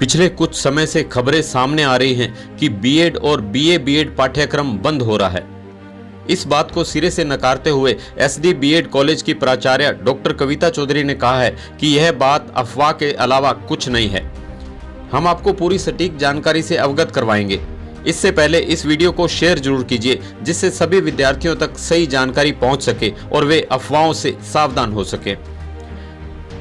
पिछले कुछ समय से खबरें सामने आ रही हैं कि बीएड और बीए बीएड पाठ्यक्रम बंद हो रहा है। इस बात को सिरे से नकारते हुए एसडी बीएड कॉलेज की प्राचार्य डॉक्टर कविता चौधरी ने कहा है कि यह बात अफवाह के अलावा कुछ नहीं है। हम आपको पूरी सटीक जानकारी से अवगत करवाएंगे। इससे पहले इस वीडियो को शेयर जरूर कीजिए, जिससे सभी विद्यार्थियों तक सही जानकारी पहुंच सके और वे अफवाहों से सावधान हो सके।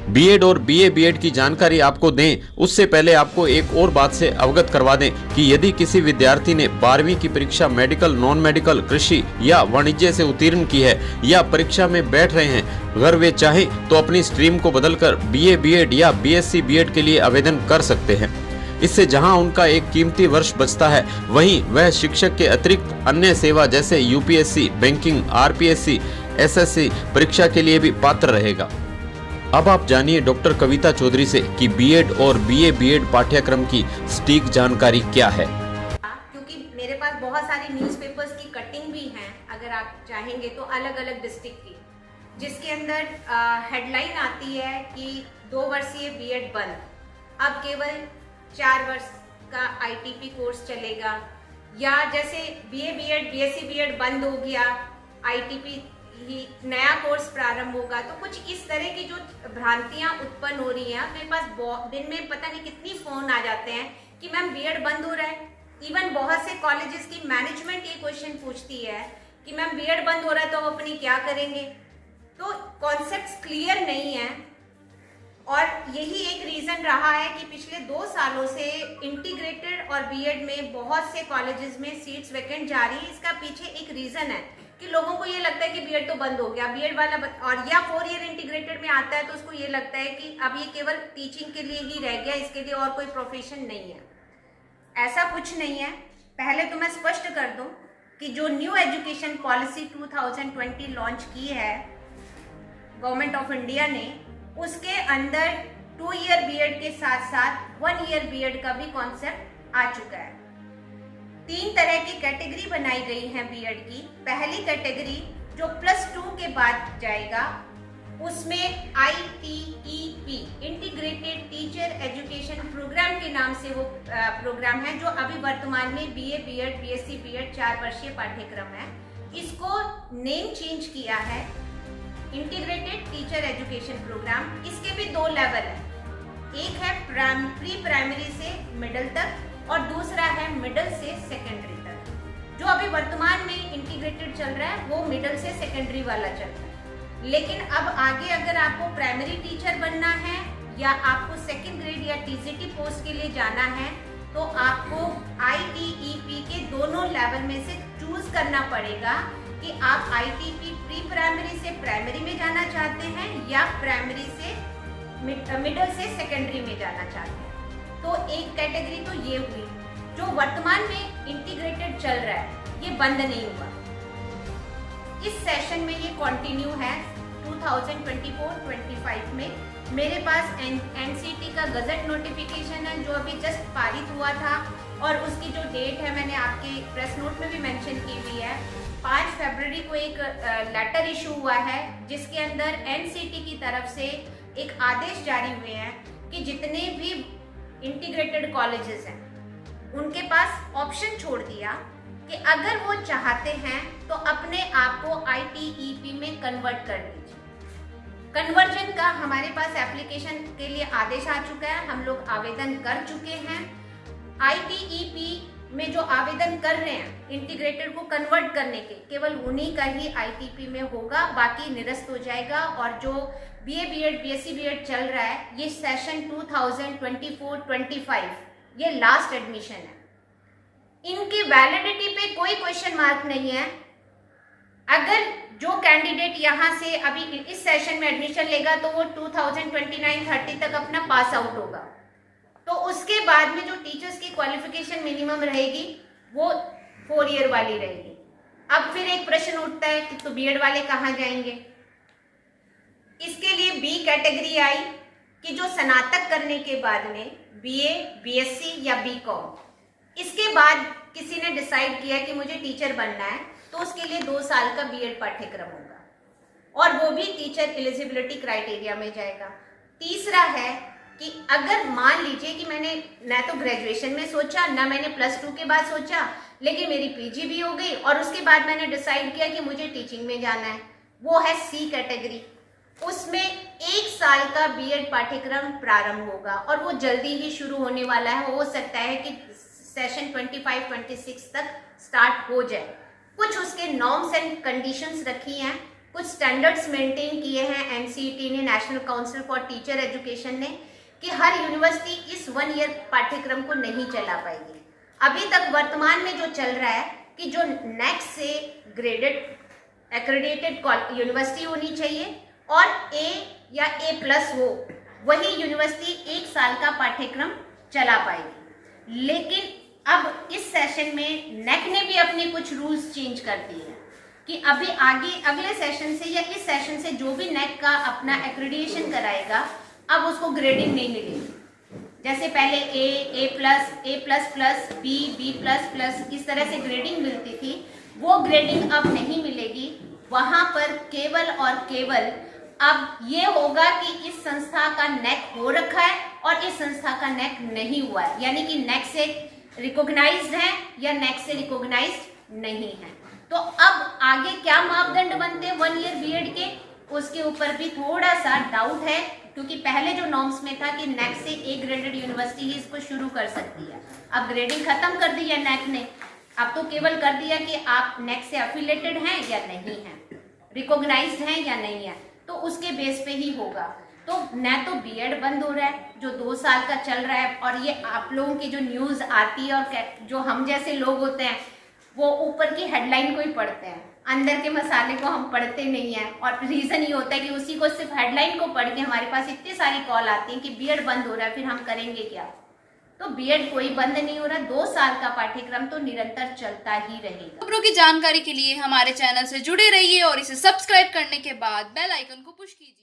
बीएड और बीए बीएड की जानकारी आपको दें उससे पहले आपको एक और बात से अवगत करवा दें कि यदि किसी विद्यार्थी ने 12वीं की परीक्षा मेडिकल, नॉन मेडिकल, कृषि या वाणिज्य से उत्तीर्ण की है या परीक्षा में बैठ रहे हैं, अगर वे चाहें तो अपनी स्ट्रीम को बदलकर बीए बीएड या बीएससी बीएड के लिए आवेदन कर सकते हैं। इससे जहां उनका एक कीमती वर्ष बचता है, वहीं वह शिक्षक के अतिरिक्त अन्य सेवा जैसे यूपीएससी, बैंकिंग, आरपीएससी, एसएससी परीक्षा के लिए भी पात्र रहेगा। अब आप जानिए डॉक्टर कविता चौधरी से कि बीएड और बीए बीएड पाठ्यक्रम की सटीक जानकारी क्या है। क्योंकि मेरे पास बहुत सारी न्यूज़पेपर्स की कटिंग भी हैं, अगर आप चाहेंगे तो अलग अलग डिस्ट्रिक्ट की, जिसके अंदर हेडलाइन आती है कि 2 वर्षीय बीएड बंद, अब केवल 4 वर्ष का आईटीपी कोर्स चलेगा, या जैसे बीए बीएड बीएससी बीएड बंद हो गया, आईटीपी ही नया कोर्स प्रारंभ होगा। तो कुछ इस तरह की जो भ्रांतियां उत्पन्न हो रही हैं, मेरे पास दिन में पता नहीं कितनी फोन आ जाते हैं कि मैम बीएड बंद हो रहा है। इवन बहुत से कॉलेजेस की मैनेजमेंट ये क्वेश्चन पूछती है कि मैम बीएड बंद हो रहा है तो हम अपनी क्या करेंगे। तो कॉन्सेप्ट्स क्लियर नहीं है और यही एक रीजन रहा है कि पिछले 2 सालों से इंटीग्रेटेड और बीएड में बहुत से कॉलेजेस में सीट्स वैकेंट जा रही है। इसका पीछे एक रीजन है कि लोगों को ये लगता है कि बीएड तो बंद हो गया, बीएड वाला और या 4 ईयर इंटीग्रेटेड में आता है तो उसको ये लगता है कि अब ये केवल टीचिंग के लिए ही रह गया, इसके लिए और कोई प्रोफेशन नहीं है। ऐसा कुछ नहीं है। पहले तो मैं स्पष्ट कर दूं कि जो न्यू एजुकेशन पॉलिसी 2020 लॉन्च की है गवर्नमेंट ऑफ इंडिया ने, उसके अंदर 2 ईयर बीएड के साथ साथ 1 ईयर बीएड का भी कॉन्सेप्ट आ चुका है। 3 तरह की कैटेगरी बनाई गई है बीएड की। पहली कैटेगरी जो +2 के बाद जाएगा, उसमें ITEP integrated teacher education program के नाम से वो प्रोग्राम है, जो अभी वर्तमान में बीए बीएड बीएससी बीएड 4 वर्षीय पाठ्यक्रम है। इसको नेम चेंज किया है इंटीग्रेटेड टीचर एजुकेशन प्रोग्राम। इसके भी 2 लेवल है, एक है प्री प्राइमरी से मिडिल तक और दूसरा है मिडिल से सेकेंडरी तक। जो अभी वर्तमान में इंटीग्रेटेड चल रहा है वो मिडिल से सेकेंडरी वाला चल रहा है। लेकिन अब आगे अगर आपको प्राइमरी टीचर बनना है या आपको सेकेंड ग्रेड या टीजीटी पोस्ट के लिए जाना है तो आपको ITEP के दोनों लेवल में से चूज करना पड़ेगा कि आप ITEP प्री प्राइमरी से प्राइमरी में जाना चाहते हैं या प्राइमरी से मिडिल से सेकेंडरी में जाना चाहते हैं। तो एक कैटेगरी तो ये हुई। जो वर्तमान में इंटीग्रेटेड चल रहा है ये बंद नहीं हुआ, इस सेशन में ये कंटिन्यू है। 2024-25 में मेरे पास एनसीटी का गजट नोटिफिकेशन है जो अभी जस्ट पारित हुआ था और उसकी जो डेट है मैंने आपके प्रेस नोट में भी मेंशन की हुई है। 5 फरवरी को एक लेटर इशू हुआ है जिसके अंदर एनसीटी की तरफ से एक आदेश जारी हुए हैं कि जितने भी इंटीग्रेटेड कॉलेजेस हैं उनके पास ऑप्शन छोड़ दिया कि अगर वो चाहते हैं तो अपने आप को ITEP में कन्वर्ट कर लीजिए। कन्वर्जन का हमारे पास एप्लीकेशन के लिए आदेश आ चुका है, हम लोग आवेदन कर चुके हैं। ITEP में जो आवेदन कर रहे हैं इंटीग्रेटेड को कन्वर्ट करने के, केवल उन्हीं का ही ITEP में होगा, बाकी निरस्त हो जाएगा। और जो बीए बीएड बीएससी बीएड चल रहा है ये सेशन 2024-25 ये लास्ट एडमिशन है। इनकी वैलिडिटी पे कोई क्वेश्चन मार्क नहीं है। अगर जो कैंडिडेट यहाँ से अभी इस सेशन में एडमिशन लेगा तो वो 2029-30 तक अपना पास आउट होगा। तो उसके बाद में जो टीचर्स की क्वालिफिकेशन मिनिमम रहेगी वो 4 ईयर वाली रहेगी। अब फिर एक प्रश्न उठता है कि तो बीएड वाले कहाँ जाएंगे। इसके लिए बी कैटेगरी आई कि जो स्नातक करने के बाद में बीए बीएससी या बीकॉम, इसके बाद किसी ने डिसाइड किया कि मुझे टीचर बनना है तो उसके लिए 2 साल का बीएड पाठ्यक्रम होगा और वो भी टीचर एलिजिबिलिटी क्राइटेरिया में जाएगा। तीसरा है कि अगर मान लीजिए कि मैंने ना तो ग्रेजुएशन में सोचा, ना मैंने +2 के बाद सोचा, लेकिन मेरी पीजी भी हो गई और उसके बाद मैंने डिसाइड किया कि मुझे टीचिंग में जाना है, वो है सी कैटेगरी। उसमें 1 साल का बीएड पाठ्यक्रम प्रारंभ होगा और वो जल्दी ही शुरू होने वाला है। हो सकता है कि सेशन 25-26 तक स्टार्ट हो जाए। कुछ उसके नॉर्म्स एंड कंडीशंस रखी हैं, कुछ स्टैंडर्ड्स मेंटेन किए हैं एनसीईटी ने, national council for teacher education ने, कि हर यूनिवर्सिटी इस 1 ईयर पाठ्यक्रम को नहीं चला पाएगी। अभी तक वर्तमान में जो चल रहा है कि जो नेक्स्ट से ग्रेडेड एक्रेडिटेड यूनिवर्सिटी होनी चाहिए और A या A+ हो, वही यूनिवर्सिटी 1 साल का पाठ्यक्रम चला पाएगी। लेकिन अब इस सेशन में नेक ने भी अपने कुछ रूल्स चेंज कर दिए हैं कि अभी आगे अगले सेशन से या इस सेशन से जो भी नेक का अपना एक्रेडिटेशन कराएगा, अब उसको ग्रेडिंग नहीं मिलेगी। जैसे पहले A+, A++, B++, इस तरह से ग्रेडिंग मिलती थी, वो ग्रेडिंग अब नहीं मिलेगी। वहां पर केवल और केवल अब ये होगा कि इस संस्था का नेक हो रखा है और इस संस्था का नेक नहीं हुआ है, यानी कि नेक से रिकॉग्नाइज्ड है या नेक से रिकॉग्नाइज्ड नहीं है। तो अब आगे क्या मापदंड बनते हैं 1 ईयर बीएड के, उसके ऊपर भी थोड़ा सा डाउट है, क्योंकि पहले जो नॉर्म्स में था कि नेक से A ग्रेडेड यूनिवर्सिटी ही इसको शुरू कर सकती है। अब ग्रेडिंग खत्म कर दी है नेक ने, अब तो केवल कर दिया कि आप नेक से एफिलेटेड हैं या नहीं हैं, रिकॉग्नाइज्ड हैं या नहीं है, तो उसके बेस पे ही होगा। तो न तो बीएड बंद हो रहा है जो 2 साल का चल रहा है, और ये आप लोगों की जो न्यूज़ आती है और जो हम जैसे लोग होते हैं वो ऊपर की हेडलाइन को ही पढ़ते हैं, अंदर के मसाले को हम पढ़ते नहीं हैं। और रीज़न ये होता है कि उसी को सिर्फ हेडलाइन को पढ़ के हमारे पास इतनी सारी कॉल आती हैं कि बीएड बंद हो रहा है, फिर हम करेंगे क्या। तो बीएड कोई बंद नहीं हो रहा, 2 साल का पाठ्यक्रम तो निरंतर चलता ही रहेगा। खबरों की जानकारी के लिए हमारे चैनल से जुड़े रहिए और इसे सब्सक्राइब करने के बाद बेल आइकन को पुश कीजिए।